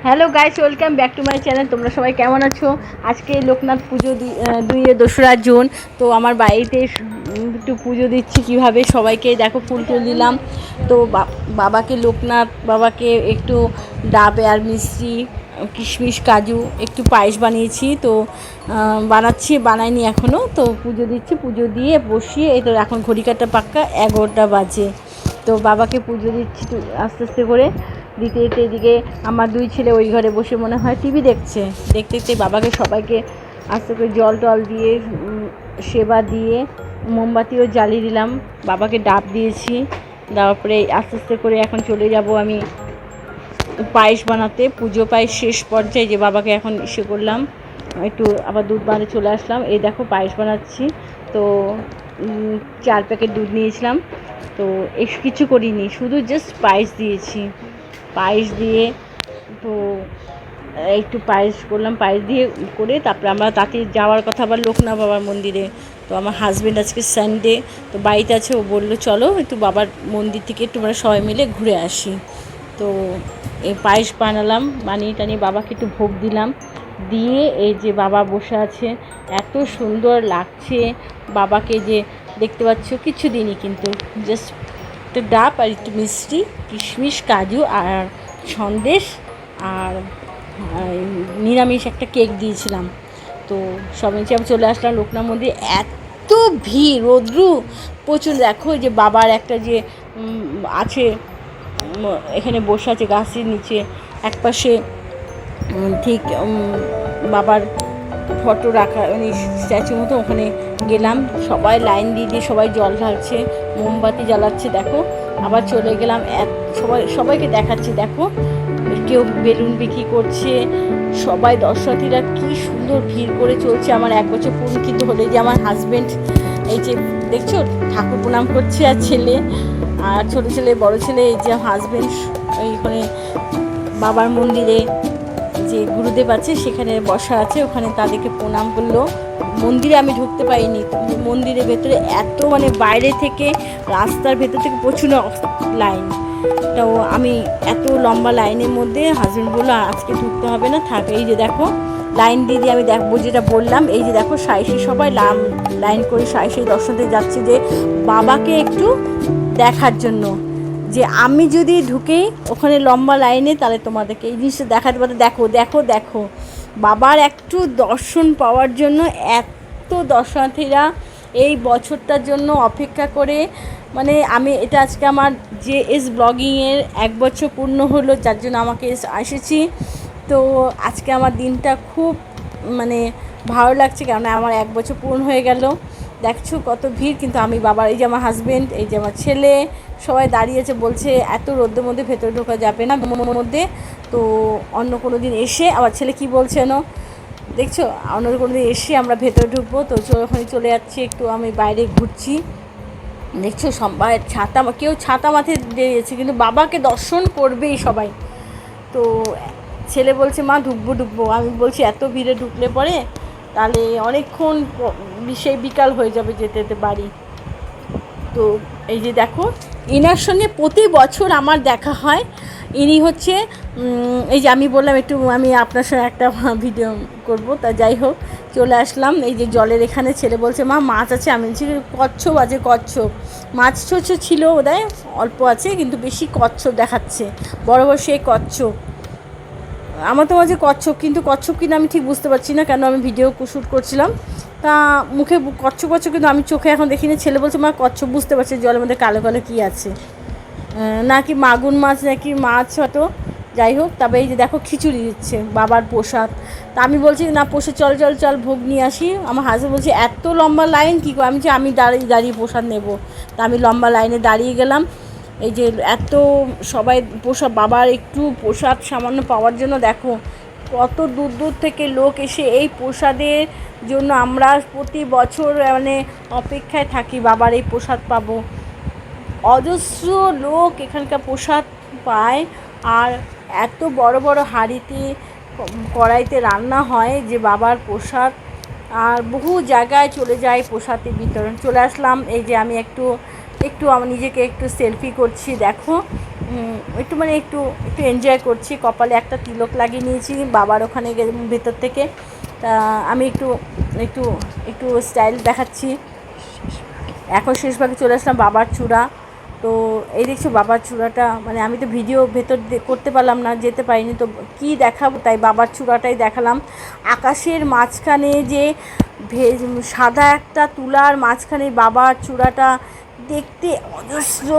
Hello guys, welcome back to my channel. তোমরা সবাই কেমন আছো? আজকে লোকনাথ পুজো 2রা জুন। তো আমার বাড়িতে একটু পুজো দিচ্ছি কীভাবে, সবাইকে দেখো ফুল টুল দিলাম। তো বাবাকে লোকনাথ বাবাকে একটু ডাব আর মিষ্টি, কিশমিশ, কাজু, একটু পায়েস বানিয়েছি। তো বানাইনি এখনও। তো পুজো দিচ্ছি, পুজো দিয়ে বসিয়ে এই তো এখন ঘড়ি কাটা পাক্কা 11টা বাজে। তো বাবাকে পুজো দিচ্ছি আস্তে আস্তে করে দিতে দিতে। এদিকে আমার 2 ছেলে ওই ঘরে বসে মনে হয় টিভি দেখছে। দেখতে দেখতে বাবাকে সবাইকে আস্তে করে জল টল দিয়ে সেবা দিয়ে মোমবাতিও জ্বালিয়ে দিলাম। বাবাকে ডাব দিয়েছি, দেওয়ার পরে আস্তে আস্তে করে এখন চলে যাব আমি পায়েস বানাতে। পুজো পায়েস শেষ পর্যায়ে, যে বাবাকে এখন ইসে করলাম, একটু আবার দুধ বানিয়ে চলে আসলাম। এই দেখো পায়েস বানাচ্ছি। তো 4 প্যাকেট দুধ নিয়েছিলাম। তো কিছু করিনি, শুধু জাস্ট পায়েস দিয়েছি। পায়েস দিয়ে তো একটু পায়েস করলাম, পায়েস দিয়ে করে তারপরে আমরা তাতে যাওয়ার কথা আবার লোকনাথ বাবার মন্দিরে। তো আমার হাজব্যান্ড আজকে সানডে তো বাড়িতে আছে, ও বললো চলো একটু বাবার মন্দির থেকে একটু আমরা সবাই মিলে ঘুরে আসি। তো এই পায়েস বানালাম, বানিয়ে টানিয়ে বাবাকে একটু ভোগ দিলাম। দিয়ে এই যে বাবা বসে আছে, এত সুন্দর লাগছে বাবাকে, যে দেখতে পাচ্ছ কিছু দিনই কিন্তু জাস্ট একটা ডাব আর একটু মিষ্টি, কিশমিশ, কাজু আর সন্দেশ আর নিরামিষ একটা কেক দিয়েছিলাম। তো সব মিশে আমি চলে আসলাম লোকনাথ মন্দির। এত ভিড়, রৌদ্রু প্রচুর। দেখো যে বাবার একটা যে আছে এখানে বসে আছে গাছের নিচে, একপাশে ঠিক বাবার ফটো রাখা, মানে স্ট্যাচু মতো, ওখানে গেলাম। সবাই লাইন দিয়ে দিয়ে সবাই জল ঢালছে, মোমবাতি জ্বালাচ্ছে। দেখো আবার চলে গেলাম, সবাইকে দেখাচ্ছি। দেখো কেউ বেলুন বিক্রি করছে, সবাই দর্শনার্থীরা কি সুন্দর ভিড় করে চলছে। আমার 1 বছর পূর্ণ কিন্তু হলে, যে আমার হাজব্যান্ড এই যে দেখছো ঠাকুর প্রণাম করছে, আর ছেলে আর ছোটো ছেলে, বড় ছেলে, এই যে হাজব্যান্ড এইখানে বাবার মন্দিরে যে গুরুদেব আছে সেখানে বসা আছে, ওখানে তাদেরকে প্রণাম করলো। মন্দিরে আমি ঢুকতে পারিনি, মন্দিরের ভেতরে এত মানে বাইরে থেকে রাস্তার ভেতর থেকে প্রচুর লাইন। তো আমি এত লম্বা লাইনের মধ্যে হাজব্যান্ড বললো আজকে ঢুকতে হবে না, থাক। এই যে দেখো লাইন দিয়ে দিয়ে আমি দেখবো, যেটা বললাম, এই যে দেখো সাইসে সবাই লাইন করে সাইসে দর্শনতে যাচ্ছে, যে বাবাকে একটু দেখার জন্য। যে আমি যদি ঢুকে ওখানে লম্বা লাইনে, তাহলে তোমাদেরকে এই জিনিসটা দেখাতে পারতে। দেখো দেখো দেখো বাবার একটু দর্শন পাওয়ার জন্য এত দর্শনার্থীরা এই বছরটার জন্য অপেক্ষা করে। মানে আমি এটা আজকে আমার যে ব্লগিংয়ের 1 বছর পূর্ণ হলো, যার জন্য আমাকে এসেছি। তো আজকে আমার দিনটা খুব মানে ভালো লাগছে, কারণ আমার 1 বছর পূর্ণ হয়ে গেল। দেখছো কত ভিড়, কিন্তু আমি বাবার, এই যে আমার হাজব্যান্ড, এই যে আমার ছেলে, সবাই দাঁড়িয়েছে, বলছে এত রোদের মধ্যে ভেতরে ঢোকা যাবে না মধ্যে। তো অন্য কোনো দিন এসে, আবার ছেলে কি বলছে না, দেখছো অন্য কোনো দিন এসে আমরা ভেতরে ঢুকবো। তো ওখানে চলে যাচ্ছি, একটু আমি বাইরে ঘুরছি। দেখছো সবাই ছাতা, কেউ ছাতা মাথায় দিয়েছে, কিন্তু বাবাকে দর্শন করবেই সবাই। তো ছেলে বলছে মা ঢুকবো। আমি বলছি এত ভিড়ে ঢুকলে পরে তাহলে অনেকক্ষণ সেই বিকাল হয়ে যাবে যেতে যেতে বাড়ি। তো এই যে দেখো, ইনার সঙ্গে প্রতি বছর আমার দেখা হয়। ইনি হচ্ছে এই যে আমি বললাম একটু আমি আপনার সঙ্গে একটা ভিডিও করব, তা যাই হোক চলে আসলাম। এই যে জলের এখানে ছেলে বলছে মা মাছ আছে, আমি বলছি কচ্ছপ আছে, কচ্ছপ। মাছ ছোছো ছিল বোধহয়, অল্প আছে, কিন্তু বেশি কচ্ছপ দেখাচ্ছে, বড় বড় সেই কচ্ছপ। আমার তো মাঝে কচ্ছপ, কিন্তু কচ্ছপ কিনা আমি ঠিক বুঝতে পারছি না, কেন আমি ভিডিও শ্যুট করছিলাম। তা মুখে কচ্ছপ, কিন্তু আমি চোখে এখন দেখিনি। ছেলে বলছে মা কচ্ছপ, বুঝতে পারছি জলের মধ্যে কালো কালো কী আছে, নাকি মাগুর মাছ নাকি মাছ হয়তো, যাই হোক। তবে এই যে দেখো খিচুড়ি দিচ্ছে, বাবার প্রসাদ। তা আমি বলছি না প্রসাদ, চল ভোগ নিয়ে আসি। আমার হাজব্যান্ড বলছে এত লম্বা লাইন কী করে, আমি দাঁড়িয়ে প্রসাদ নেব। তা আমি লম্বা লাইনে দাঁড়িয়ে গেলাম। এই যে এত সবাই প্রসাদ, বাবার একটু প্রসাদ সামান্য পাওয়ার জন্য দেখো কত দূর দূর থেকে লোক এসে এই প্রসাদের জন্য আমরা প্রতি বছর মানে অপেক্ষায় থাকি, বাবার এই প্রসাদ পাবো। অজস্র লোক এখানকার প্রসাদ পায়, আর এত বড় বড় হাঁড়িতে কড়াইতে রান্না হয় যে বাবার প্রসাদ, আর বহু জায়গায় চলে যায় প্রসাদের বিতরণ। চলে আসলাম, এই যে আমি একটু আমার নিজেকে একটু সেলফি করছি। দেখো একটু মানে একটু একটু এনজয় করছি। কপালে একটা তিলক লাগিয়ে নিয়েছি বাবার ওখানে ভেতর থেকে। তা আমি একটু একটু একটু স্টাইল দেখাচ্ছি। এখন শেষ ভাগে চলে আসলাম বাবার চূড়া। তো এই দেখছো বাবার চূড়াটা, মানে আমি তো ভিডিও ভেতর করতে পারলাম না, যেতে পারিনি, তো কি দেখাবো, তাই বাবার চূড়াটাই দেখালাম। আকাশের মাঝখানে যে সাদা একটা তুলার মাঝখানে বাবার চূড়াটা দেখতে অজস্র